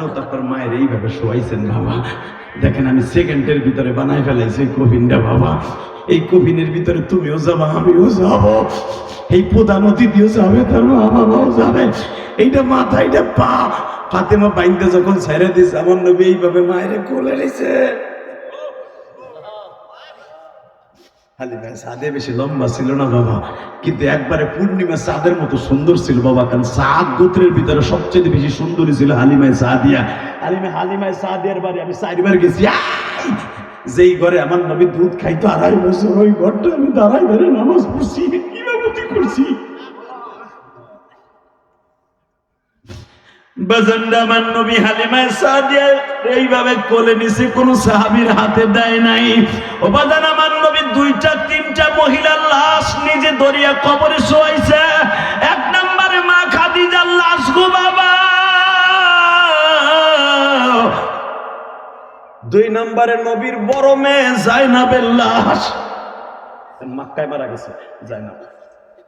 আপনিও তো আপনার মায়ের এইভাবে শোয়াইছেন বাবা। দেখেন আমি সেকেন্ডের ভিতরে বানাই ফেলাইছি কফিনটা বাবা। এই কফিনের ভিতরে তুমিও যাবা, আমিও যাব, এই প্রধান অতিথিও যাবে, তার মা বাবাও যাবে। এইটা মাথা, এইটা পা। ফাতেমা বাইন্দা যখন ছেড়ে দিছে, আমার নবী এইভাবে মায়ের কোলে নিছে। হালিমা সাদে বেশি লম্বা ছিল না বাবা, কিন্তু একবারে পূর্ণিমা চাঁদের মতো সুন্দর ছিল বাবা। কারণ সাদ গোত্রের ভিতরে সবচেয়ে বেশি সুন্দরী ছিল হালিমায় সাদিয়া। হালিমায় সাদিয়ার বাড়ি আমি 4 বার গেছি। যেই ঘরে আমার নবী দুধ খাইতো 2.5 বছর, ওই ঘরটা আমি দাঁড়াই ধরে নামাজ পড়ছি, ইমামতি করছি। বাজানটা আমার নবী হালিমায় সাদিয়া এইভাবে কোলে নিছে, কোন সাহাবীর হাতে দেয় নাই। ও বাজান আমার নবী 2-3টা মহিলার লাশ নিজে দরিয়া কবরে শোয়াইছে। 1 নম্বরে মা খাদিজার লাশ গো বাবা, 2 নম্বরে নবীর বড় মেয়ে জাইনাবের লাশ। মক্কায় মারা গেছে জাইনাব,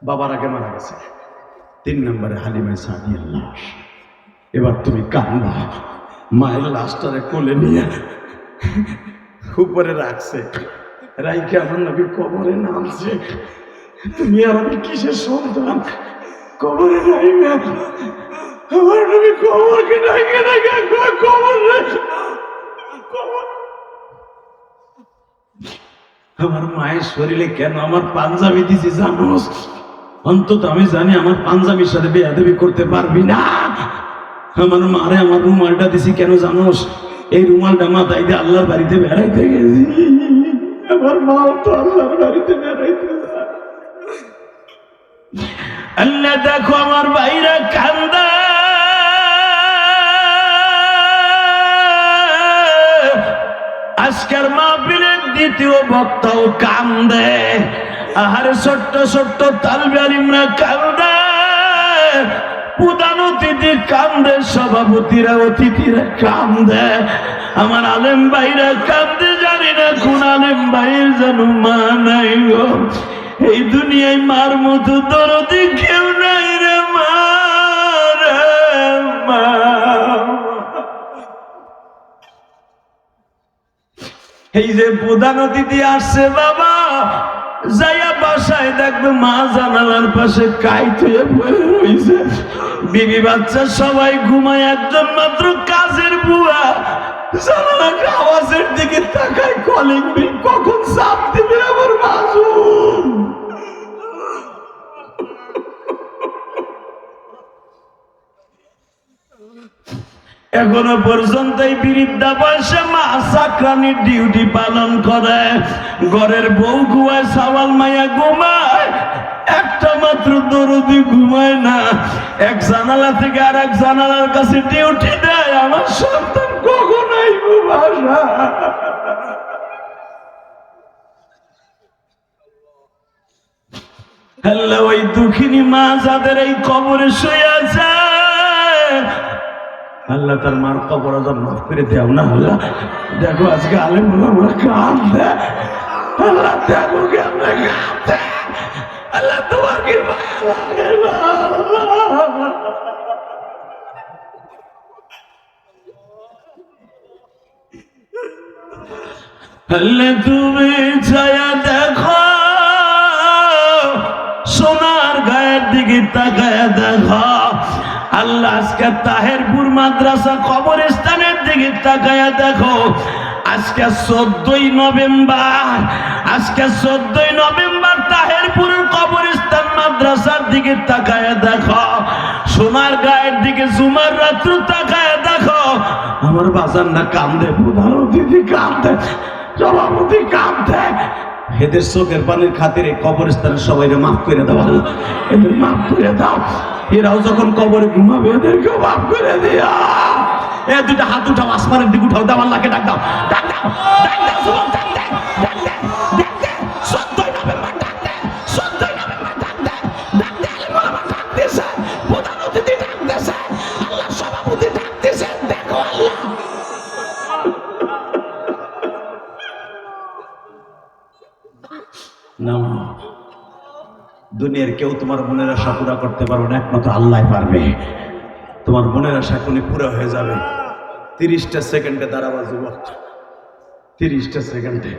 বাবার আগে মারা গেছে। 3 নম্বরে হালিমায় সাদিয়ার লাশ। এবার তুমি কান্দা, মায়ের লাশটারে কোলে নিয়ে উপরে রাখছে, রাইকে আমার নবীর কবরে নামছে। তুমি আর আমি কিসের সন্তান, কবরে নাইবে আমার নবী, কবরকে ডাইকে ডাইকে কবর রেখে। আমার মায়ের শরীরে কেন আমার পাঞ্জাবি দিছি জানোস? অন্তত আমি জানি আমার পাঞ্জাবির সাথে বেয়াদবি করতে পারবি না। আমার মারে আমার রুমালটা দিছি কেন জানোস? এই রুমালটা মাথায় দিয়ে আল্লাহর বাড়িতে বেড়াইতে গেছি। আমার মা তো আল্লাহর বাড়িতে বেড়াইতে যায়। আল্লাহ দেখো আমার ভাইরা কান্দা, আজকের মাহফিলের দ্বিতীয় বক্তাও কান্দে। আহারে ছোট্ট ছোট্ট তালবে আলিমরা কান্দে, প্রধান অতিথি কান্দে, সভাপতিরা অতিথিরা কান্দে, আমার আলেম ভাইরা কান্দে। জানি না কোন আলেম ভাইয়ের যেন মা নাই গো। এই দুনিয়ায় মার মতো দরদি কেউ নাই রে মা, রে মা। এই যে প্রধান অতিথি আসছে বাবা, যাইয়া বাসায় দেখবে মা জানালার পাশে কাইত হয়ে পড়ে রইছে, বিবি বাচ্চা সবাই ঘুমায়, একজন মাত্র কাজের বুয়া জানালার আওয়াজের দিকে তাকায়, কলিং বিল কখন চাপ দিবে আমার মাসুম। এখনো পর্যন্ত এই বৃদ্ধা বয়সে মা চাকরানির ডিউটি পালন করে। ঘরের বউ ঘুমায়, সাওয়াল মাইয়া ঘুমায়, একটা মাত্র দরদি ঘুমায় না। এক জানালা থেকে আর এক জানালার কাছে ডিউটি দেয়, আমার সন্তান কখন আইবো বাসা। আল্লাহ ওই দুঃখিনী মা যাদের এই কবরে শুয়ে আছে, আল্লাহ তার মার কবর আযাব মাফ করে দেও না। আল্লাহ দেখো আজকে আলেম ওলামা কাঁদে, আল্লাহ দেখো কেমনে কাঁদে, আল্লাহ তোমাকে আল্লাহ তুমি ছায়া দেখো, সোনার গায়ের দিকে তাকায়া দেখো। আল্লাহ আজকে তাহেরপুর মাদ্রাসা কবরস্থানের দিকে তাকায়া দেখো। আজকে 14ই নভেম্বর, আজকে 14ই নভেম্বর তাহেরপুরের কবরস্থান মাদ্রাসার দিকে তাকায়া দেখো। সোনার গায়ের দিকে জুমার রাত্র তাকায়া দেখো। আমার বাজার না কান্দে, প্রধান অতিথি কান্দে, সভাপতি কান্দে। এদের চোখের পানির খাতিরে কবরস্থানের সবাই মাফ করে দাও, এদের মাফ করে দাও। এরাও যখন কবরে ঘুমাবে এদেরকে মাফ করে দিয়া। এ দুটা হাত উঠাও, আসমানের দিকে উঠাও, দাও আল্লাহকে ডাক দাও, ডাক দাও, ডাক দাও, সুবহান, ডাক দে, ডাক দে, ডাক দে। 14ই নভেম্বর ডাক দে, 14ই নভেম্বর ডাক দে, ডাক দে। আলেম ওলামা ডাক দিছে, প্রধান অতিথি ডাক দিছে, আল্লাহ সভাপতি ডাক দিছে। দেখো আল্লাহ না, দুনিয়ার কেউ তোমার মনের আশা পুরা করতে পারবে না, একমাত্র আল্লাহ পারবে। তোমার মনের আশা কোনে পুরা হয়ে যাবে, 30টা সেকেন্ডে দাঁড়াবা যুবক, 30টা সেকেন্ডে।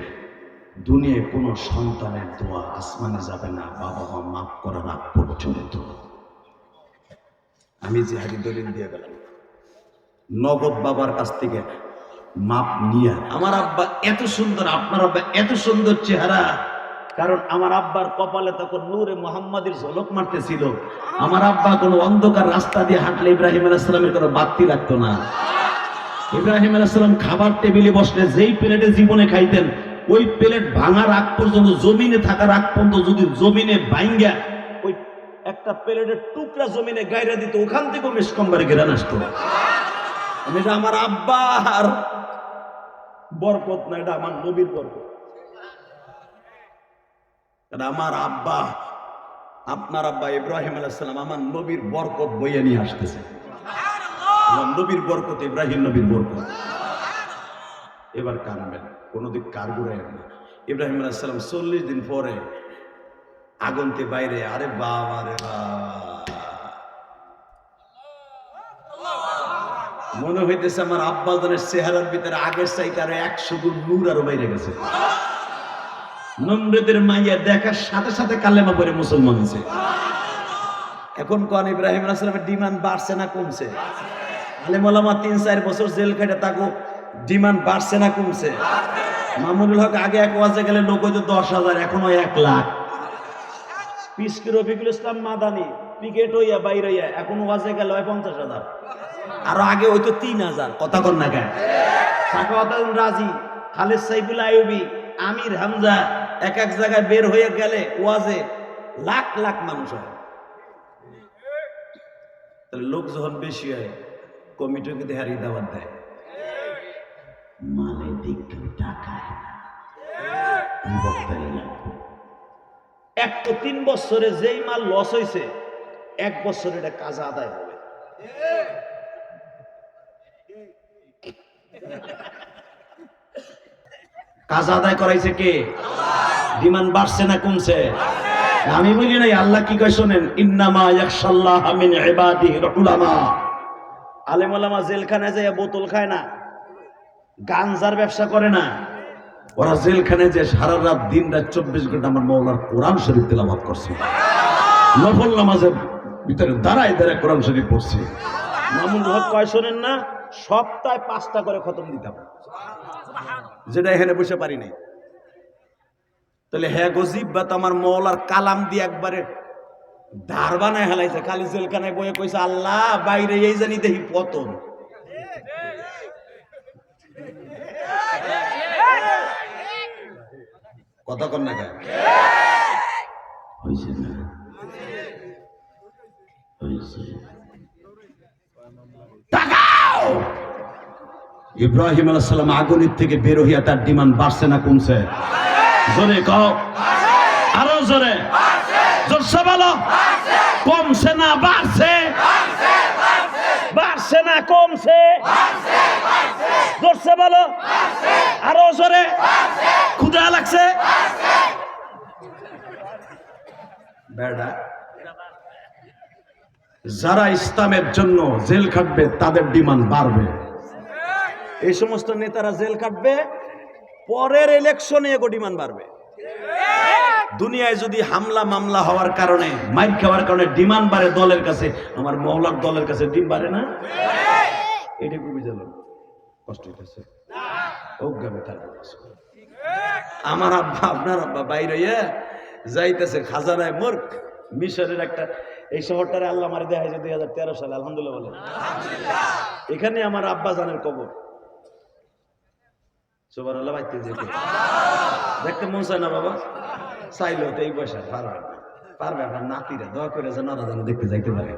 দুনিয়ায় কোনো সন্তানের দোয়া আসমানে যাবে না বাবা মা মাফ করার আগ পর্যন্ত। আমি যে হারি দলিল দিয়ে গেলাম নগদ বাবার কাছ থেকে মাপ নিয়ে। আমার আব্বা এত সুন্দর, আপনার আব্বা এত সুন্দর চেহারা, কারণ আমার আব্বার কপালে তখন নূরে মুহাম্মাদের ঝলক মারতেছিল। আমার আব্বা কোনো অন্ধকার রাস্তা দিয়ে হাঁটলে ইব্রাহিম আলাইহিস সালামের কোনো বাতি লাগতো না। ইব্রাহিম আলাইহিস সালাম খাবার টেবিলে বসলে যেই প্লেটে জীবনে খাইতেন, ওই প্লেট ভাঙার আগ পর্যন্ত, জমিনে থাকার আগ পর্যন্ত যদি জমিনে ভাঙ্গা ওই একটা প্লেটের টুকরা জমিনে গায়রা দিত, ওখান থেকেও মিসকম্বারে ঘেরান আসতো। এটা আমার আব্বার বরকত না, এটা আমার নবীর বরকত। আমার আব্বা, আপনার আব্বা ইব্রাহিম আলাইহিস সালাম আমার নবীর বরকত বইয়ে নিয়ে আসতেছে। নবীর বরকত, ইব্রাহিম নবীর বরকত। এবার কানবেন, কোনো দিক কার ঘুরাই না। ইব্রাহিম আলাইহিস সালাম 40 দিন পরে আগুনতে বাইরে, আরে বাবা রে মনে হইতেছে আমার আব্বাজানের চেহারার ভিতরে আগের চাইতে আরো 100 গুণ নূর আরো বাইরে গেছে। নমরুদের মাইয়া দেখার সাথে সাথে কালেমা পড়ে মুসলমান হয়েছে। এখন কোন ইব্রাহিম আলাইহিস সালামের ডিমান্ড বাড়ছে না কমছে? আলেম ওলামা 3-4 বছর জেল খেটে তাকে ডিমান্ড বাড়ছে না কমছে? মামুনুল হক আগে এক ওয়াজে গেলে লোক হইতো 10,000, এখন হয় 1 লাখ। পিসকি রফিকুল ইসলাম মাদানি পিকেট হইয়া বাইরে হইয়া এখন ওয়াজে গেল 50,000। আরো আগে হইতো 3,000। কথা কন না কেন? সাকাওয়াত রাজি, খালিদ সাইফুল আইয়ুবী, আমির হামজা এক এক জায়গায় বের হয়ে গেলে ওয়াজে লাখ লাখ মানুষ হয়। লোক যখন বেশি হয় কমিটিকে দেহারি দাওয়াত দেয়, মানে দিক টাকায় এক তো 3 বছরে যেই মাল লস হয়েছে 1 বছরে এটা কাজা আদায় হবে। কাজা আদায় করাইছে কে? ডিমান্ড বাড়ছে না কমছে? আমি বলি নাই, আল্লাহ কি কয় শোনেন, ইন্নামা ইয়াখশাল্লাহ মিন ইবাদিহিল উলামা। আলেম ওলামা জেলখানায় যায় বোতল খায় না, গাঞ্জার ব্যবসা করে না, ওরা জেলখানায় যে সারা রাত দিন রাত 24 ঘন্টা আমার মাওলার কোরআন শরীফ তেলাওয়াত করছে, নফল নামাজের ভিতরে দাঁড়ায় দাঁড়ায় কোরআন শরীফ পড়ছে। মামুন হক কয় শোনেন না, সপ্তাহে 5টা করে খতম দিতাম, যেটা এখানে বসে পারি নাই। তাহলে হ্যাঁ গজিব বা আমার মৌলার কালাম দিয়ে একবারে ধার বানায় হেলাইছে। খালি জেলখানায় বয়ে কইছে, আল্লাহ বাইরে এই জানি দেখি পতন। কথা কন না কেন? হইছে না? হইছে। তাকাও, ইব্রাহিম আলাইহিস সালাম আগুনের থেকে বের হইয়া তার ডিমান্ড বাড়ছে না কমছে? জোরে কও, আরো জোরে, জোরসে বলো। কমছে না বাড়ছে? বাড়ছে না কমছে? জোরসে বলো, আরো জোরে। ক্ষুধা লাগছে? বেড়া, যারা ইসলামের জন্য জেল খাটবে তাদের ডিমান্ড বাড়বে। এই সমস্ত নেতারা জেল কাটবে, পরের ইলেকশনে এগো ডিমান্ড বাড়বে। দুনিয়ায় যদি হামলা মামলা হওয়ার কারণে, মাইর খাওয়ার কারণে ডিমান্ড বাড়ে দলের কাছে, আমার মহলার দলের কাছে ডিম বাড়ে না? এটা খুবই জ্বালা, কষ্ট হইতেছে। আমার আব্বা, আপনার আব্বা বাইরে যাইতেছে খাজানায় মুর্খ, মিশরের একটা, এই শহরটারে আল্লাহ আমার দেখা যায় 2013 সালে, আলহামদুলিল্লাহ বলে। এখানে আমার আব্বা জানের কবর। সুবহানাল্লাহ, বাইতে যেতে দেখতে মন চায় না বাবা? চাইলো তো এই বয়সে পারবে আপনার নাতিরা, দোয়া করে যেন ওরা যেন দেখতে যাইতে পারে।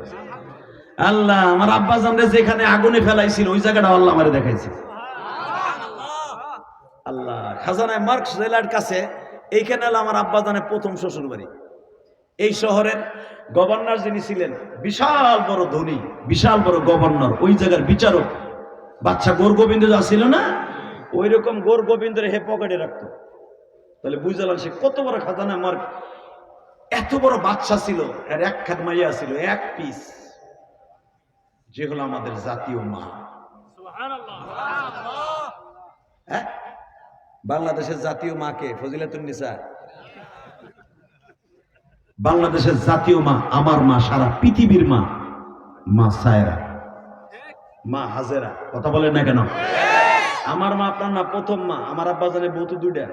আল্লাহ আমার আব্বা জানরে যেখানে আগুনে ফেলাইছিল ওই জায়গাটা আল্লাহ আমারে দেখাইছে। আল্লাহ খাজানায় মার্কস জেলার কাছে, এইখানে আমার আব্বা জানের প্রথম শ্বশুর বাড়ি। এই শহরের গভর্নর যিনি ছিলেন, বিশাল বড় ধনী, বিশাল বড় গভর্নর, ওই জায়গার বিচারক। বাচ্চা গোর গোবিন্দ যা ছিল না, ওই রকম গোর গোবিন্দের হে পকেটে রাখতো। তাহলে বুঝলাম সে কত বড় খাজানা মার্ক। এত বড় বাচ্চা ছিল, এর এক খাট মাইয়া ছিল, 1 পিস, যে হলো আমাদের জাতীয় মা। হ্যাঁ, বাংলাদেশের জাতীয় মাকে ফজিলাতুন্নিসা, বাংলাদেশের জাতীয় মা, আমার মা, সারা পৃথিবীর মা, মা সায়রা, মা হাজেরা। কথা বলেন না কেন? আমার মা আপনার মা প্রথম মা। আমার আব্বা জানে বউ তো দুইটা।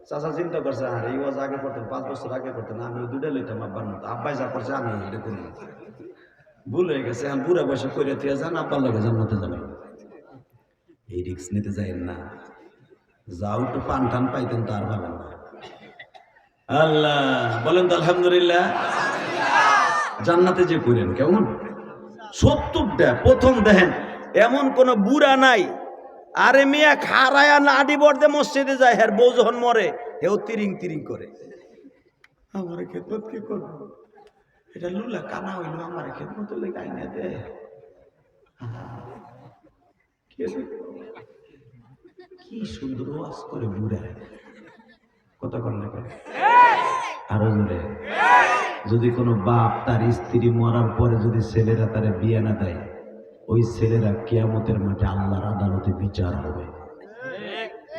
চাচা চিন্তা করছে আর এই ওয়াজ আগে করতেন, 5 বছর আগে করতেন, আমি দুইটা লইতাম আব্বার মতো। আব্বাই যা করছে আমি এটা করি, ভুল হয়ে গেছে। এখন বুড়া বয়সে করে তুই যান, আব্বার লগে জান্নাতে যাবেন। এই রিস্ক নিতে যাইেন না, যাও একটু পান টান পাইতেন তার ভাবেন না। আল্লাহ বলেন তো আলহামদুলিল্লাহ। জান্নাতে যে করেন কেমন 70টা প্রথম দেখেন, এমন কোন বুড়া নাই। আরে মিয়া খারায়া নাডি বর্দে মসজিদে যায়, হ্যাঁ বউ যখন মরে হেও তিরিং তিরিং করে। আমার খেদমত কি করবো, এটা লুলা কানা হইলো, আমার খেদমত লেগে আইনা দে। কি সুন্দর ওয়াজ করে বুড়া, কথা কর না কেন? আরো জোরে। যদি কোনো বাপ তার স্ত্রী মরার পরে যদি ছেলেরা তারে বিয়ে না দেয়, ওই ছেলেরা কিয়ামতের মাঠে আল্লাহর আদালতে বিচার হবে।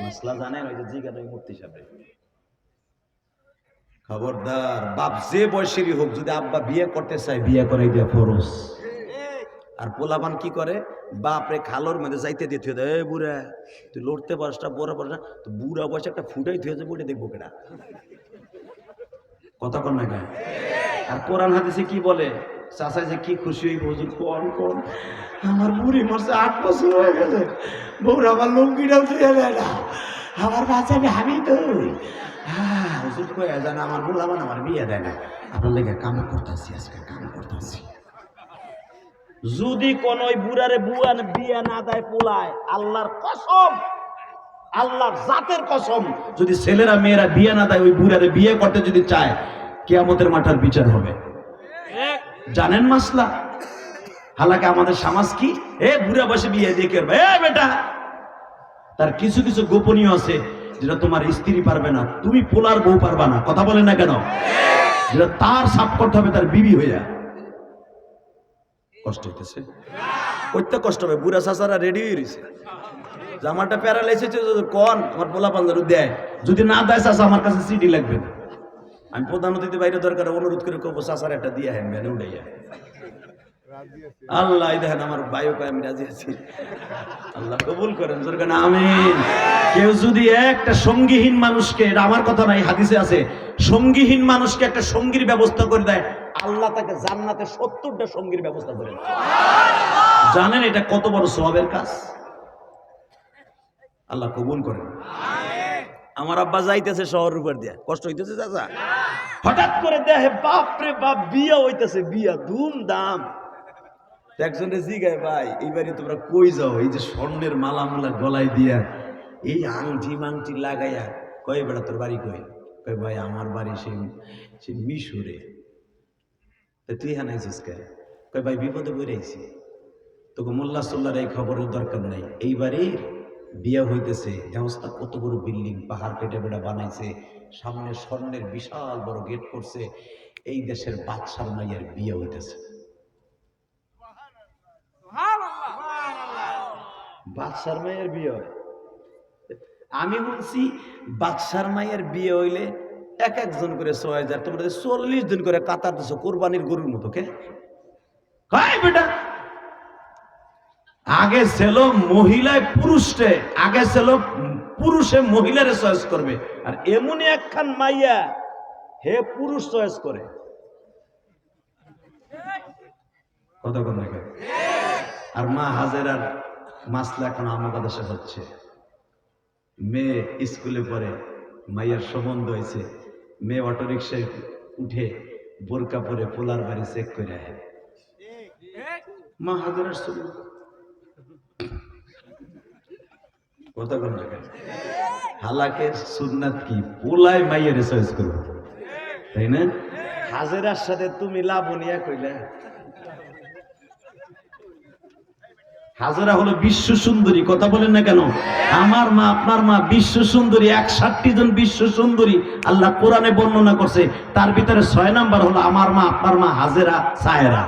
মাসলা জানেন? ওই যে জিজ্ঞাসা মুফতি সাহেব, খবরদার বাপ যে বয়সেরই হোক, যদি আব্বা বিয়ে করতে চায় বিয়ে করে দেয়া ফরজ। আর পোলাপান কি করে, বাপরে খালোর মধ্যে যাইতে দিয়ে থুয়ে দেয়, বুড়া তুই লড়তে পারস না, বড় পারস না, তো বুড়া বয়সে একটা ফুটাই থুয়ে যাবে, ওটা দেখবো কেনা। কথা কন না কেন? আর কোরআন হাদিসে কি বলে, চাচাই যে কি খুশি হইব, হুজুর কোন কোন আমার বুড়ি মরছে 8 বছর হয়ে গেছে, বউর আমার লুঙ্গিটাও ধুয়ে দেয় না, আমার বাচ্চাকে হাবি তো। হ্যাঁ হুজুর কয়ে জানা আমার বুলাবান আমার বিয়ে দেয় না, আপনার লেগে কাম করতেছি, আজকে কাম করতেছি। যদি কোন ওই বুড়ারে বুয়ান বিয়ে না দেয় পোলায়, আল্লাহর কসম, আল্লাহর জাতের কসম, যদি ছেলেরা মেয়েরা বিয়ে না দেয়, ওই বুড়ারে বিয়ে করতে যদি চায়, কিয়ামতের মাঠার বিচার হবে। জানেন মাসলা? হালাকে আমাদের সমাজ কি, এ বুড়া বসে বিয়ে দিয়ে করবে, এ বেটা, তার কিছু কিছু গোপনীয় আছে যেটা তোমার স্ত্রী পারবে না, তুমি পোলার বউ পারবা না। কথা বলেন না কেন? যেটা তার সাপ করতে হবে তার বিবি হইয়া। কষ্ট হইতেছে, করতে কষ্ট হবে। বুড়া চাচারা রেডি হয়ে রয়েছে, জামাটা প্যারালাইসিস কন আমার পোলা পান্দারু দেয়, যদি না দেয় চাচা আমার কাছে সিডি লাগবে না। আমি প্রধান অতিথি বাইরে দরকার অনুরোধ করে কব চাচার একটা দিয়ে হেন ভ্যানে উঠাইয়া। আল্লাহ দেখেন আমার বায়ু কয় আমি রাজি আছি, আল্লাহ কবুল করেন দরকার না। আমিন। কেউ যদি একটা সঙ্গীহীন মানুষকে, এটা আমার কথা নাই, হাদিসে আছে, সঙ্গীহীন মানুষকে একটা সঙ্গীর ব্যবস্থা করে দেয়, আল্লাহ তাকে জান্নাতে 70টা সঙ্গীর ব্যবস্থা করে দেয়। জানেন এটা কত বড় সওয়াবের কাজ? আল্লাহ কবুল করেন। আমার আব্বা যাইতেছে শহরের উপর দিয়া, কষ্ট হইতেছে চাচা, হঠাৎ করে দেখে বাপ রে বাপ বিয়া হইতেছে, বিয়া ধুমধাম। একজনের জিগায়, ভাই এইবারে তোমরা কই যাও, এই যে স্বর্ণের মালা মালা গলায় দিয়া, এই আংটি মাংটি লাগাইয়া, কয় বেড়া তোর বাড়ি কই? কয় ভাই আমার বাড়ি সেই মিশরে। তুই হ্যাঁ নাইছিস কে? কয় ভাই বিপদে বেড়েছি, তোকে মোল্লা সোল্লার এই খবরের দরকার নাই, এইবারে বিয়া হইতেছে, ব্যবস্থা কত বড় বিল্ডিং, পাহাড় কেটে বেড়া বানাইছে, সামনে স্বর্ণের বিশাল বড় গেট করছে, এই দেশের বাদশার মাইয়ের বিয়ে হইতেছে। বাদশার মাইয়ের বিয়ে হয়? আমি বলছি বাদশার মাইয়ের বিয়ে হইলে এক একজন করে 6000, তোমরা 40 জন করে কাতার দিছো কোরবানির গরুর মতো। কে বেটা? আগে ছিল মহিলায় পুরুষে, আগে ছিল পুরুষে মহিলারে চয়েস করবে, আর এমনই একখান মাইয়া হে পুরুষ চয়েস করে। কথা বল না। আর মা হাজেরার মাসলা এখন আমাদের দেশে হচ্ছে, মেয়ে স্কুলে পড়ে, মাইয়ার সম্বন্ধ হয়েছে, মেয়ে অটোরিকশায় উঠে বোরকা পরে পোলার বাড়ি চেক করে আহে, মা হাজেরার ছবি। কথা বল না। হালাকে সুন্নাত কি, পোলায় মাইয়ের চয়েস করবো, তাই না? হাজেরার সাথে তুমি লাবনিয়া কইলে, হাজেরা হলো বিশ্ব সুন্দরী। কথা বলেন না কেন? আমার মা আপনার মা বিশ্ব সুন্দরী, 61 জন বিশ্ব সুন্দরী আল্লাহ কোরআনে বর্ণনা করছে, তার ভিতরে 6 নাম্বার হলো আমার মা আপনার মা হাজেরা সায়রা।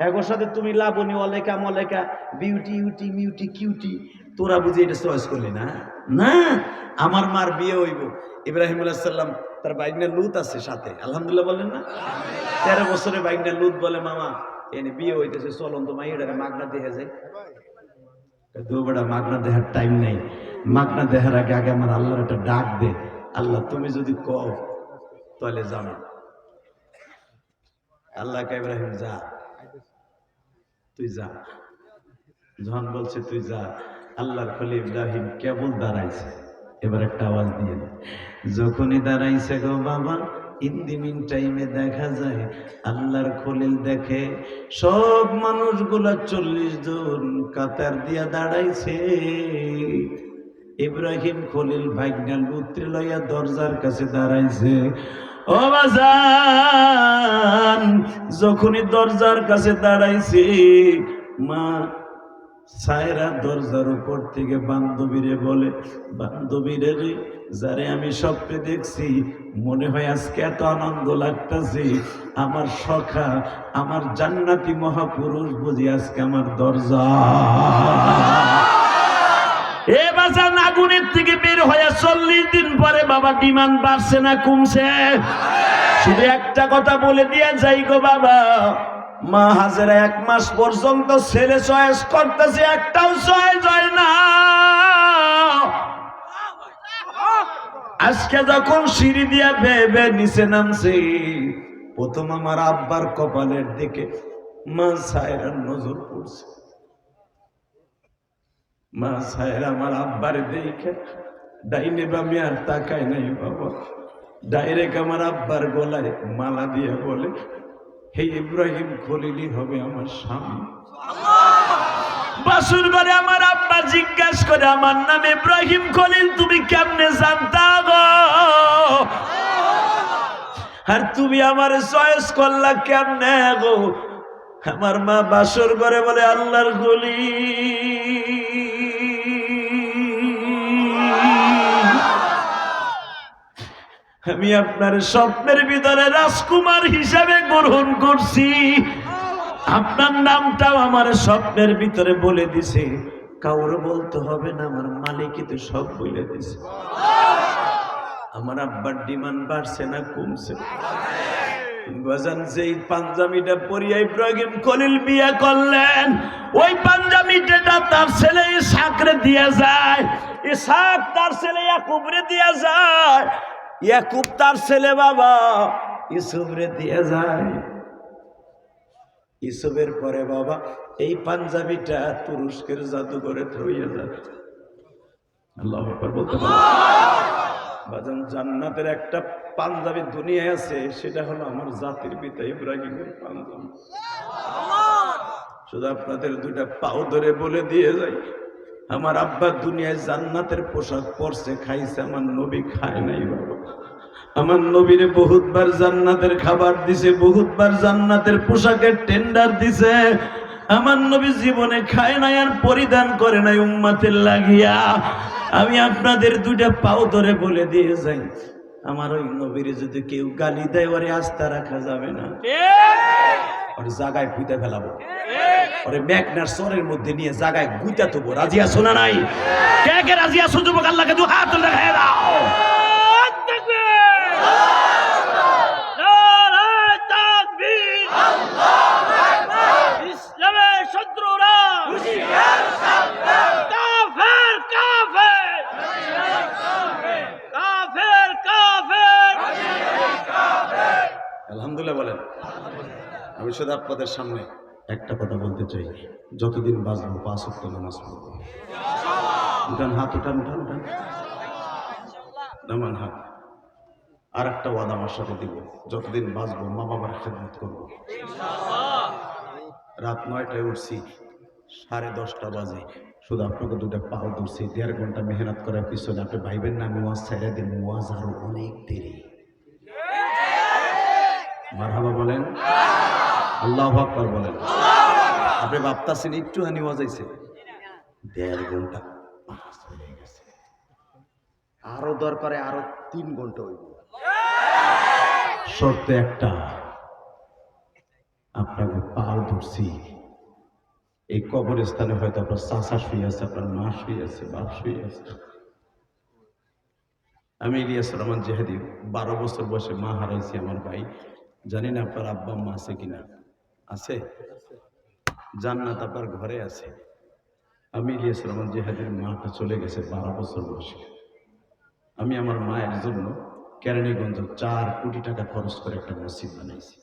এগোর সাথে তুমি লাবণী অলেখা মলেখা বিউটি ইউটি মিউটি কিউটি, তোরা বুঝি এটা চয়েস করলি না? না, আমার মার বিয়ে হইব, ইব্রাহিম আলাইহিস সালাম তার বাইকনা লুত আছে সাথে, আলহামদুলিল্লাহ বলেন না? 13 বছরে বাইকনা লুত বলে, মামা এনে বিয়ে হইতেছে, চলন তো মাইয়াটাকে মাগনা দেখে যায়। তো বেটা মাগনা দেখার টাইম নেই, মাগনা দেখার আগে আগে আমার আল্লাহর একটা ডাক দে, আল্লাহ তুমি যদি কও তাহলে যাবো। আল্লাহকে ইব্রাহিম যা, তুই যা। যখন বলছে তুই যা, আল্লাহর খলিল ইব্রাহিম কেবল দাঁড়াইছে, এবার একটা আওয়াজ দিয়ে, যখনই দাঁড়াইছে গো বাবা, ইন দি মিন টাইমে দেখা যায় আল্লাহর খলিল দেখে সব মানুষগুলা 40 জন কাতার দিয়া দাঁড়াইছে, ইব্রাহিম খলিল ভাগ্না লুত্রে লইয়া দরজার কাছে দাঁড়াইছে। ও বাজান, যখনই দরজার কাছে দাঁড়াইছে, মা সায়রা দরজার উপর থেকে বান্ধবীরে বলে, বান্ধবীরে রে, যারে আমি স্বপ্নে দেখছি, মনে হয় আজকে এত আনন্দ লাগতেছে, আমার সখা, আমার জান্নাতি মহাপুরুষ বুঝি আজকে আমার দরজা। এ বাজান, আগুনের থেকে বের হয়ে 40 দিন পরে বাবা ডিমান্ড বাড়ছে না কমছে? শুধু একটা কথা বলে দিয়ে যাই গো বাবা, মা হাজেরা 1 মাস পর্যন্ত ছেলে চয়েস করতেছে, একটাও চয়েস হয় না। আজকে যখন সিঁড়ি দিয়া বেয়ে নিচে নামছে, প্রথম আমার আব্বার কপালের দিকে মা সায়রার নজর পড়ছে। মা সায়রা আমার আব্বার দেখে ডাইনে বামে আর তাকায় নাই বাবা, ডাইরেক্ট আমার আব্বার গলায় মালা দিয়ে বলে, হে ইব্রাহিম খলিলই হবে আমার স্বামী। বাসুর ঘরে আমার আব্বা জিজ্ঞাসা করে, আমার নাম ইব্রাহিম খলিল, তুমি কেমনে জানতা গো? আর তুমি আমার চয়েস করলা কেমনে গো? আমার মা বাসুর ঘরে বলে, আল্লাহর খলিল, আমি আপনার স্বপ্নের ভিতরে রাজকুমার হিসাবে গ্রহণ করছি, আপনার নামটাও আমার স্বপ্নের ভিতরে বলে দিছে, কাউরে বলতে হবে না, আমার মালিকই তো সব বলে দিছে। আমার আব্বার ডিমান্ড বাড়ছে না কমছে? বাজান, যেই পাঞ্জাবিটা পরিয়া ইব্রাহিম খলিল বিয়ে করলেন, ওই পাঞ্জাবিটা তার ছেলে ইসহাকরে দিয়ে যায়, ইসহাক তার ছেলে ইয়াকুবরে দিয়ে যায়, ইয়াকুব তার ছেলে বাবা ইউসুফরে দিয়ে যায়, ইউসুফের পরে বাবা এই পাঞ্জাবিটা তুরস্কের জাদুঘরে থইয়া যায়। আল্লাহু আকবার বলতে পারেন? বাজান, জান্নাতের একটা পাঞ্জাবি দুনিয়ায় আছে, সেটা হলো আমার জাতির পিতা ইব্রাহিমের পাঞ্জাবি। শুধু আপনাদের 2টা পাও ধরে বলে দিয়ে যাই, আমার আব্বা দুনিয়ায় জান্নাতের পোশাক পরছে, খাইছে, আমার নবী খায় নাই বাবা। আমার নবীরে বহুতবার জান্নাতের খাবার দিছে, বহুতবার জান্নাতের পোশাকের টেন্ডার দিছে, আমার নবী জীবনে খায় নাই আর পরিধান করে নাই উম্মতের লাগিয়া। আমি আপনাদের 2টা পাও ধরে বলে দিয়ে যাই, আমার ওই নবীরে যদি কেউ গালি দেয়, ওরে আস্থা রাখা যাবে না, ওরে জায়গায় গুইতে ফেলাবো, ওরে মেঘনার চরের মধ্যে নিয়ে জায়গায় গুইতে দেবো। রাজি আছো না নাই? কে কে রাজি আছো যুবক? আল্লাহকে 2 হাত তুলে দেখায় দাও। আলহামদুলিল্লাহ বলেন। আমি শুধু আপনাদের সামনে একটা কথা বলতে চাই, যতদিন বাঁচবো 5 ওয়াক্ত নামাজ পড়বো। উঠান হাত, উঠান উঠান উঠান, নামান হাত। আর একটা ওয়াদা আমার সাথে দিব, যতদিন বাঁচবো মা বাবার খেদমত করবো। রাত 9টায় উঠছি, 10:30 বাজে, শুধু আপনাকে 2টা পাও ধরছি, 1.5 ঘন্টা মেহনত করার পিছনে আপনি ভাইবেন না আমি ওয়াজ ছেড়ে দিন, ওয়াজ আরো অনেক দেরি। মারহাবা বলেন, আল্লাহু আকবার বলেন। আপনি ভাবতাছেন একটুখানি ওয়াজ হইছে, 1.5 ঘন্টা হয়ে গেছে, আরো দরকারে আরো 3 ঘন্টা হইব। শর্ত একটা, আপনাকে পাও ধরছি। এই কবরস্থানে হয়তো আপনার চাচা শুয়ে আছে, আপনার মা শুয়ে আছে, বাপ শুয়ে আছে। আমি ইলিয়াস রহমান জেহাদি, 12 বছর বয়সে মা হারাইছি আমার ভাই। জানি না আপনার আব্বা আম্মা আছে কিনা। আছে? জান্নাত আপনার ঘরে আছে। আমি ইলিয়াস রহমান জেহাদির মাটা চলে গেছে 12 বছর বয়সে। আমি আমার মায়ের জন্য কেরানীগঞ্জ 4 কোটি টাকা খরচ করে একটা মসজিদ বানাইছি।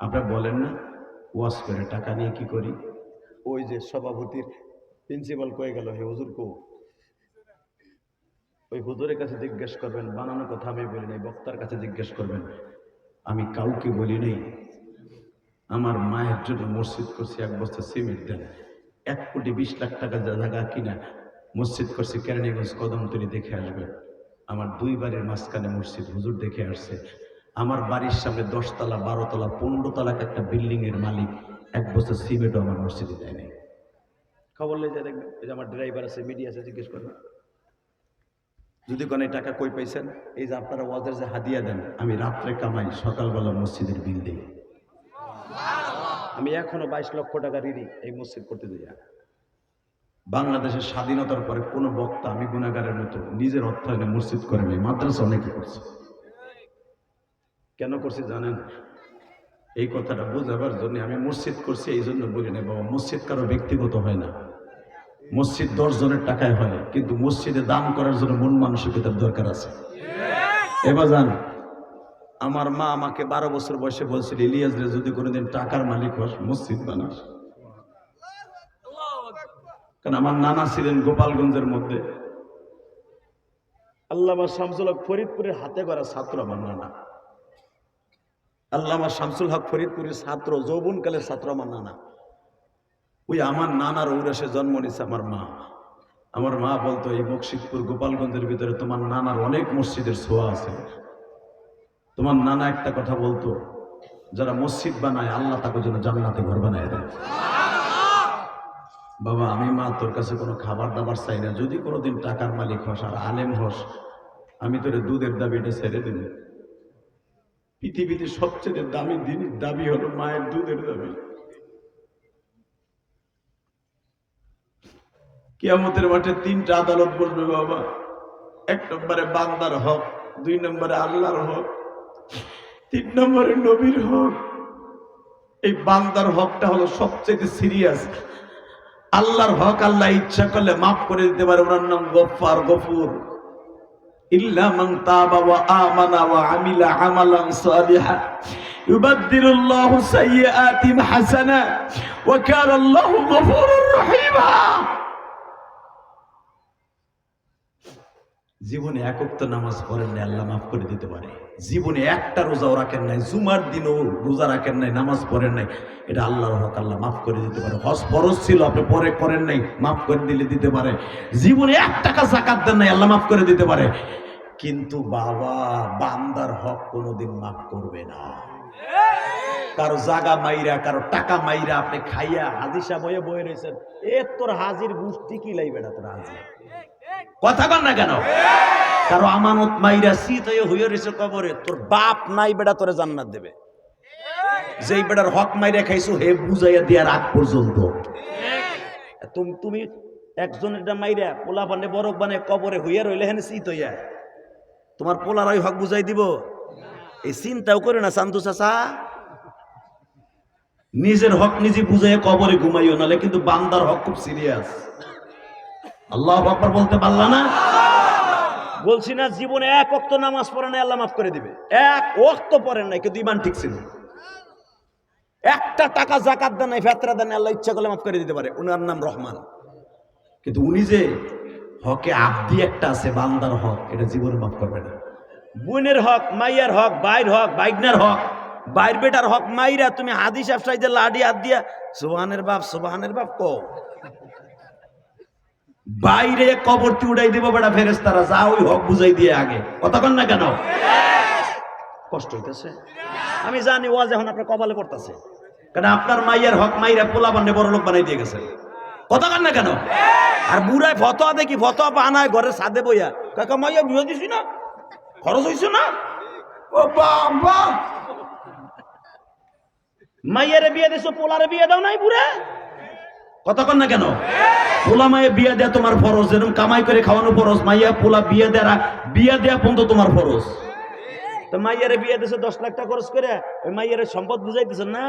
আপনারা বলেন না ওয়াজ করে টাকা নিয়ে কি করি? ওই যে সভাপতির প্রিন্সিপাল কয়ে গেল, হে হুজুর কো, ওই হুজুরের কাছে জিজ্ঞেস করবেন, বানানোর কথা আমি বলি নাই, বক্তার কাছে জিজ্ঞেস করবেন। আমি কাউকে বলি নাই। আমার মায়ের জন্য মসজিদ করছি, 1 বস্তা সিমেন্ট দেন। 1,20,00,000 টাকা জায়গা কিনা মসজিদ করছি কেরানীগঞ্জ কদমতলী, দেখে আসবেন। আমার 2 বাড়ির মাঝখানে মসজিদ, হুজুর দেখে আসছে। আমার বাড়ির সামনে 10 তলা 12 তলা 15 তলা একটা বিল্ডিং এর মালিক 1 বস্তা সিমেন্টও আমার মসজিদে দেয় নাই। খবর লেগে যায়, দেখবেন এই যে আমার ড্রাইভার আছে, মিডিয়া আছে, জিজ্ঞেস করবেন। যদি কোনো টাকা কই পাইছেন, এই যে আপনারা ওয়াজের যে হাদিয়া দেন, আমি রাত্রে কামাই, সকালবেলা মসজিদের বিল দিই। আমি এখনো 22 লক্ষ টাকা ঋণী এই মসজিদ করতে দিই। বাংলাদেশের স্বাধীনতার পরে কোনো বক্তা আমি গুনাহগারের মতো নিজের অর্থায়নে মসজিদ করে নেই। মাদ্রাসা অনেকে করছে। কেন করছি জানেন? এই কথাটা বোঝাবার জন্য আমি মসজিদ করছি, এই জন্য বলি না বাবা, মসজিদ কারো ব্যক্তিগত হয় না। মসজিদ 10 জনের টাকায় হয়, কিন্তু মসজিদে দান করার জন্য মন মানসিকতার দরকার আছে। এবার জান, আমার মা আমাকে 12 বছর বয়সে বলছিল, ইলিয়াস রে, যদি কোনোদিন টাকার মালিক হস মসজিদ বানাস। কারণ আমার নানা ছিলেন গোপালগঞ্জের মধ্যে। আল্লামা শামসুল হক ফরিদপুরের হাতে গড়া ছাত্র আমার নানা। আল্লামা শামসুল হক ফরিদপুরের ছাত্র, যৌবনকালের ছাত্র আমার নানা। ওই আমার নানার ঔরাসে জন্ম নিছে আমার মা। আমার মা বলতো, এই বকশিদপুর গোপালগঞ্জের ভিতরে তোমার নানার অনেক মসজিদের ছোঁয়া আছে। তোমার নানা একটা কথা বলতো, যারা মসজিদ বানায় আল্লাহ তাকে যেন জান্নাতে ঘর বানায় দেয়। বাবা, আমি মা তোর কাছে কোনো খাবার দাবার চাই না, যদি কোনোদিন টাকার মালিক হস আর আলেম হস, আমি তোর দুধের দাবিটা ছেড়ে দিন। পৃথিবীতে সবচেয়ে দামি দিনের দাবি হলো মায়ের দুধের দাবি। কিয়ামতের মাঠে 3টা আদালত বসবে বাবা। 1 নম্বরে বান্দার হক, 2 নম্বরে আল্লাহর হক, 3 নম্বরে নবীর হক। এই বান্দার হকটা হলো সবচেয়ে সিরিয়াস। আল্লাহর হক আল্লাহ ইচ্ছা করলে মাফ করে দিতে পারে, ওনার নাম গফফার, গফুর। ইল্লা মান তাবা ওয়া আমানা ওয়া আমিলা আমালান সালিহা ইউবাদদিলুল্লাহু সাইয়্যাতিহিম হাসানা ওয়া কানা আল্লাহু গফুরুর রহিমা। জীবনে 1 ওয়াক্ত নামাজ পড়েন নাই, আল্লাহ মাফ করে দিতে পারে। জীবনে একটা রোজাও রাখেন নাই, জুমার দিনও রোজা রাখেন নাই, নামাজ পড়েন নাই, এটা আল্লাহর হক, আল্লাহ মাফ করে দিতে পারে। হজ ফরজ ছিল, আপনি পরে করেন নাই, মাফ করে দিলে দিতে পারে। জীবনে 1 টাকা যাকাত দেন নাই, আল্লাহ মাফ করে দিতে পারে। কিন্তু বাবা, বান্দার হক কোনোদিন মাফ করবে না। কারো জাগা মাইরা, কারো টাকা মাইরা আপনি খাইয়া হাদিসা বয়ে বয়ে রয়েছেন, এ তোর হাজির গুষ্টি কি লাইবে না, তোর হাজির কথা কন না কেন? কারো আমানত মাইরা শীত হয়ে হইয়া রয়েছে কবরে, তোর বাপ নাই বেটা তোরে জান্নাত দেবে। যেই বেটার হক মাইরা খাইছো হে বুঝাইয়া দেওয়ার আগ পর্যন্ত। তুমি একজনের মাইরা পোলা বানে বরফ বানে কবরে হইয়া রইলে হেন শীত হইয়া, তোমার পোলার ওই হক বুঝাই দিব? এই চিন্তাও করে না চান্দু চাচা। নিজের হক নিজে বুঝাইয়া কবরে ঘুমাইও, নালে কিন্তু বান্দার হক খুব সিরিয়াস। আল্লাহু আকবার বলতে পারলা না? বলছি না, জীবনে 1 ওয়াক্ত নামাজ পড়ে নাই, আল্লাহ মাফ করে দিবে। 1 ওয়াক্ত পড়েন নাই, কিন্তু ইমান ঠিক ছিল। 1টা টাকা যাকাত দেন নাই, ফেতরা দেন নাই, আল্লাহ ইচ্ছা করলে মাফ করে দিতে পারে। উনার নাম রহমান। কিন্তু উনি যে হকে আব্দি একটা আছে, বান্দার হক, এটা জীবনে মাফ করবে না। বোনের হক, মাইয়ার হক, ভাইয়ের হক, বাইগনার হক, বাইর বেটার হক মাইরা তুমি হাদিস আফসাই যে লাডি হাত দিয়া সুবহানের বাপ কো, বাইরে কবরটি উড়াই দিব বেটা ফেরেশতারা, যা ওই হক বুঝাই দিয়ে আগে। কথা কন না কেন? কষ্ট হইতেছে আমি জানি, ওয়াজ এখন আপনার কপালে পড়তেছে, কারণ আপনার মাইয়ের হক মাইরা পোলা বান্নে বড় লোক বানাই দিয়ে গেছে। কথা কন না কেন? আর বুড়ায় ফতোয়া দেখি, ফতোয়া বানায় ঘরের ছাদে বইয়া, কাকা মাইয়া বিয়ে দিছি না, খরচ হইছে না। ও বাবা, মাইয়ারে বিয়ে দিছো, পোলারে বিয়ে দাও নাই বুড়া? কতক্ষণ না কেন? পোলা মায়ে বিয়ে দেয়া তোমার ফরজ, যেরকম কামাই করে খাওয়ানো ফরজ, মাইয়া পোলা বিয়ে দেয়া পর্যন্ত তোমার ফরজ। তো মাইয়ারে বিয়ে দিছো 10 লাখ টাকা খরচ করে, ওই মাইয়ারে সম্পদ বুঝাইতেছ না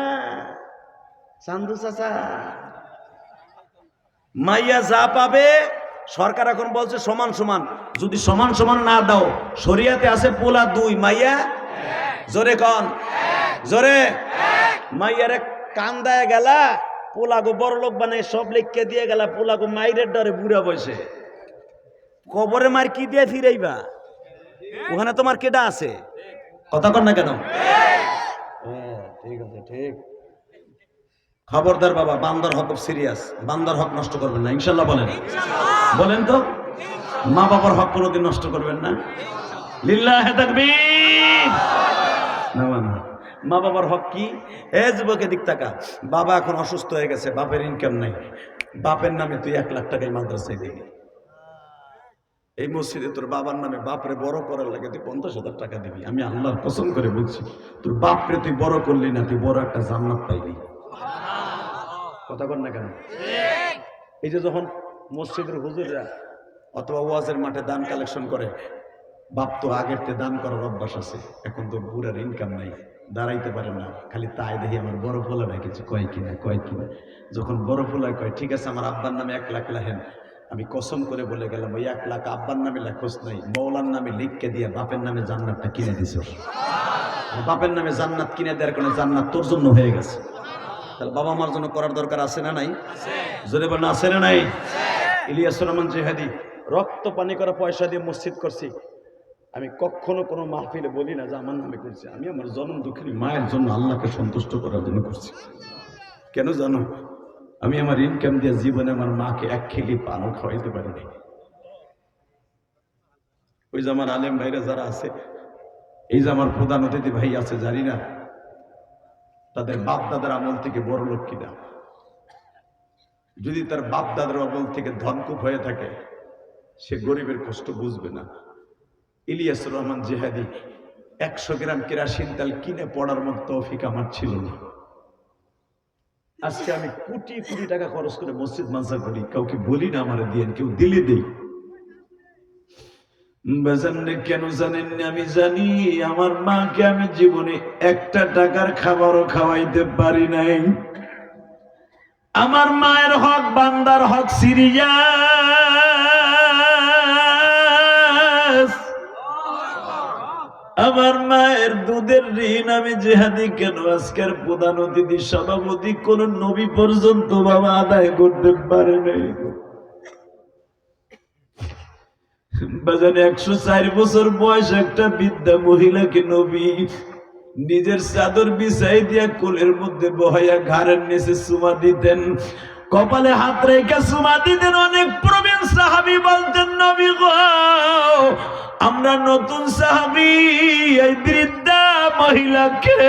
চান্দু চাচা? মাইয়া যা পাবে সরকার এখন বলছে সমান সমান, যদি সমান সমান না দাও, শরিয়াতে আছে পোলা 2 মাইয়া জোরে কন, জোরে। মাইয়ারে কান্দায় গেলা, পোলাগো বড় লোক বানাই সব লিখকে দিয়ে গেলা, পোলাগো মাইরের ডরে বুড়া বসে কবরে মার কি দিয়ে ফিরাইবা? ওখানে তোমার কেডা আছে? কতক্ষণ না কেন? ঠিক আছে, ঠিক। খবরদার বাবা, বান্দার হক সিরিয়াস, বান্দার হক নষ্ট করবেন না, ইনশাল্লাহ বলেন। বলেন তো, মা বাবার হক কোনোদিন নষ্ট করবেন না। লিল্লাহে তাকবীর। না না, মা বাবার হক কি? এ যুবকে দিক টাকা, বাবা এখন অসুস্থ হয়ে গেছে, বাপের ইনকাম নাই, বাপের নামে তুই 1 লাখ টাকায় মাদ্রাসায় দিবি। এই মসজিদে তোর বাবার নামে বাপরে বড় করার লাগে তুই 50,000 টাকা দিবি। আমি আল্লাহর কসম করে বলছি, তোর বাপরে তুই বড় করলি না, তুই বড় একটা জান্নাত পাইলি। কথা বল না কেন? এই যে যখন মসজিদের হুজুররা অথবা ওয়াজের মাঠে দান কালেকশন করে, বাপ তো আগের তে দান করার অভ্যাস আছে, এখন তো বুড়ার ইনকাম নাই, দাঁড়াইতে পারে না, খালি তাই দেখি আমার বড় পোলাটা কিছু কয় কিনা। যখন বড় পোলায় কয় ঠিক আছে আমার আব্বার নামে 1 লাখ লেখেন, আমি কসম করে বলে গেলাম ওই 1 লাখ আব্বার নামে লেখোস নাই, মৌলার নামে লিখকে দিয়ে বাপের নামে জান্নাতটা কিনে দিছ। বাপের নামে জান্নাত কিনে দেওয়ার কারণে জান্নাত তোর জন্য হয়ে গেছে। তাহলে বাবা মার জন্য করার দরকার আছে না নাই? যদি বলেন আছে না নাই? ইলিয়াস রহমান জিহাদি রক্ত পানি করা পয়সা দিয়ে মসজিদ করছি, আমি কখনো কোনো মাহফিলে বলি না যে আমার নামে করছি, আমি আমার জন্ম দুঃখিনী মায়ের জন্য, আল্লাহকে সন্তুষ্ট করার জন্য করছি। কেন জানো? আমি আমার ইনকাম দিয়ে জীবনে আমার মাকে 1 খিলি পানও খাওয়াইতে পারিনি। ওই যে আমার আলেম ভাইরা যারা আছে, এই যে আমার প্রধান অতিথি ভাই আছে, জানি না তাদের বাপ দাদার আমল থেকে বড় লোক কিনা। যদি তার বাপ দাদার আমল থেকে ধনকুপ হয়ে থাকে, সে গরিবের কষ্ট বুঝবে না। ইলিয়াস রহমান জিহাদি 100 গ্রাম কেরাসিন তেল কিনে পড়ার মতো তৌফিক আমার ছিল না। আজকে আমি কোটি কোটি টাকা খরচ করে মসজিদ মাদ্রাসা করি, কাউকে বলি না আমার দিয়েন, কেউ দিলে দেই। কেন জানেন? আমি জানি আমার মাকে আমি জীবনে 1টা টাকার খাবারও খাওয়াইতে পারি নাই। আমার মায়ের হক, বান্দার হক সিরিয়াস। আমার মায়ের দুধের ঋণ আমি জিহাদি কেন আজকের প্রধান অতিথি সভাপতি কোন নবী পর্যন্ত বাবা আদায় করতে পারে নাই। বাজারে 104 বছর বয়স একটা বৃদ্ধা মহিলাকে নবী নিজের চাদর বিছাই দিয়া কোলের মধ্যে বহাইয়া ঘাড়ের নিচে চুমা দিতেন, কপালে হাত রেখে চুমা দিতেন। অনেক প্রবীণ সাহাবী বলতেন নবী গো, আমরা নতুন সাহাবী, এই বৃদ্ধা মহিলাকে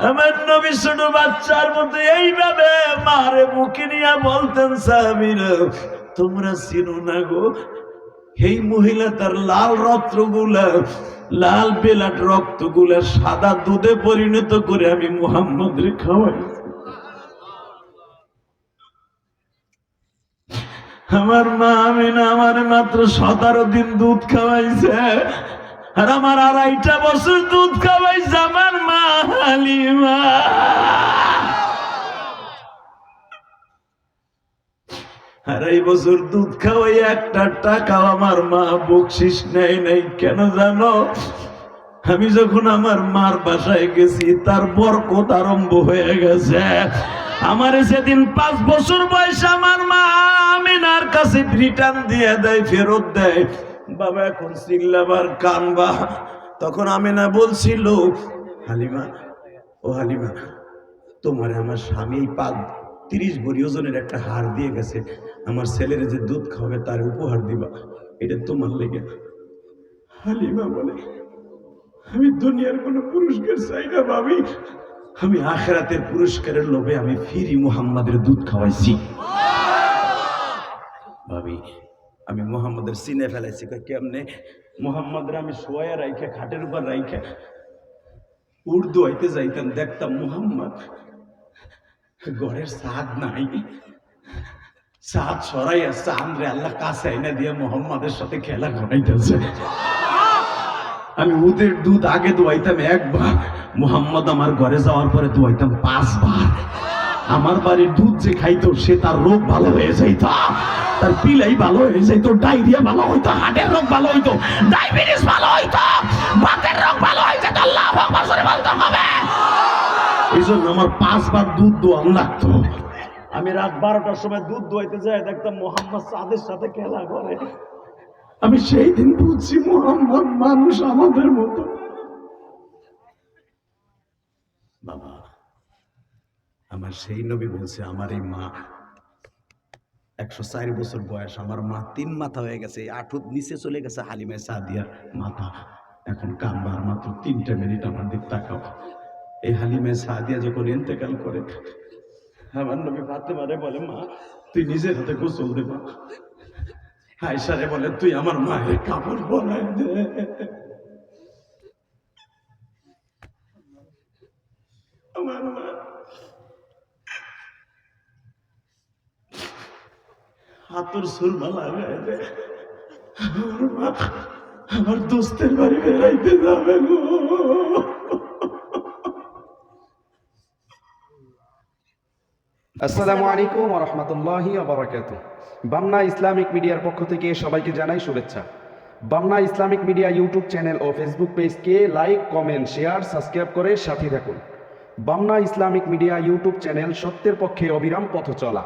আমার নবী ছোট বাচ্চার মতো এইভাবে মারে মুখে নিয়ে বলতেন, সাহাবীরা তোমরা চিনো না গো, এই মহিলা তার লাল রক্তগুলা, লাল বেলাট রক্তগুলা সাদা দুধে পরিণত করে আমি মুহাম্মদের খাওয়াই। আমার মা আমিনা আমার মাত্র 17 দিন দুধ খাওয়াইছে, আর আমার 2.5 বছর দুধ খাওয়াইছে আমার মা হালিমা। 2.5 বছর দুধ খাওয়াই 1টা টাকাও আমার মা বকশিস নেয় নাই। কেন জানো? আমি যখন আমার মার বাসায় গেছি, তার বরকত আরম্ভ হয়ে গেছে। আমার সেদিন 5 বছর বয়স আমার মা আমিনার কাছে রিটার্ন দিয়ে দেয়, ফেরত দেয়। বাবা এখন চিল্লাবার কানবা। তখন আমিনা বলছিল, হালিমা, ও হালিমা, তোমার আমার স্বামী 30 ভরি ওজনের একটা হার দিয়ে গেছে, আমার ছেলের যে দুধ খাবে তার উপহার দিবা, এটা তোমার লেগে। হালিমা বলে, আমি দুনিয়ার কোনো পুরস্কার চাই না ভাবি, আমি আখিরাতের পুরস্কারের লোভে আমি ফিরি মুহাম্মাদের দুধ খাওয়াইছি। ভাবি আমি মুহাম্মাদের সিনে ফেলাইছি। কেমনে? মুহাম্মাদের আমি শোয়া রাইখে খাটের উপর রাইখে উর্দু হইতে যাইতাম, দেখতাম মুহাম্মদ ঘরের সাদ নাই, সাদ সরাইয়া চাঁদরে আল্লাহ কাছে আইনা দিয়ে মোহাম্মদের সাথে খেলা ঘনাইতেছে। আমি ওদের দুধ আগে দোয়াইতাম একবার, মুহাম্মদ আমার ঘরে যাওয়ার পরে দোয়াইতাম 5 বার। আমার বাড়ির দুধ যে খাইতো সে তার রোগ ভালো হয়ে যাইত, তার পিলাই ভালো হয়ে যাইত, ডায়রিয়া ভালো হইতো, হার্টের রোগ ভালো হইতো, ডায়াবেটিস ভালো হইতো, বাতের রোগ ভালো হয়ে যেত। আল্লাহু আকবার জোরে বলতে হবে। এই জন্য আমার 5 বার দুধ দোয়ান লাগতো। আমি রাত 12টার সময় দুধ দোয়াইতে যাই, দেখতাম মোহাম্মদ সাদের সাথে খেলা করে। আমি সেই দিন বুঝছি মোহাম্মদ মানুষ আমাদের মতো। বাবা, আমার সেই নবী বলছে, আমার এই মা 104 বছর বয়স, আমার মা 3 মাথা হয়ে গেছে, 8 নিচে চলে গেছে হালিমা সাদিয়ার মাথা। এখন কামবার মাত্র 3টা মিনিট আমার দিক তাকাও। এই হালিমা সাদিয়া যখন ইন্তেকাল করে, আমার নবী ফাতেমারে বলে, মা তুই নিজের হাতে গোসল দে। মা আয়েশারে বলে, তুই আমার মায়ের কাপড় পরাই দে। আমার মা হাতুর সুরমা লাগাই দে। আমার মা আমার দোস্তের বাড়ি বেড়াইতে যাবে গো। আসসালামু আলাইকুম ওয়া রাহমাতুল্লাহি ওয়া বারাকাতুহু। বামনা ইসলামিক মিডিয়ার পক্ষ থেকে সবাইকে জানাই শুভেচ্ছা। Bamna Islamic media YouTube channel ও ফেসবুক পেজকে লাইক, কমেন্ট, শেয়ার, সাবস্ক্রাইব করে সাথে থাকুন। Bamna Islamic media YouTube channel সত্যের পক্ষে অবিরাম পথ চলা।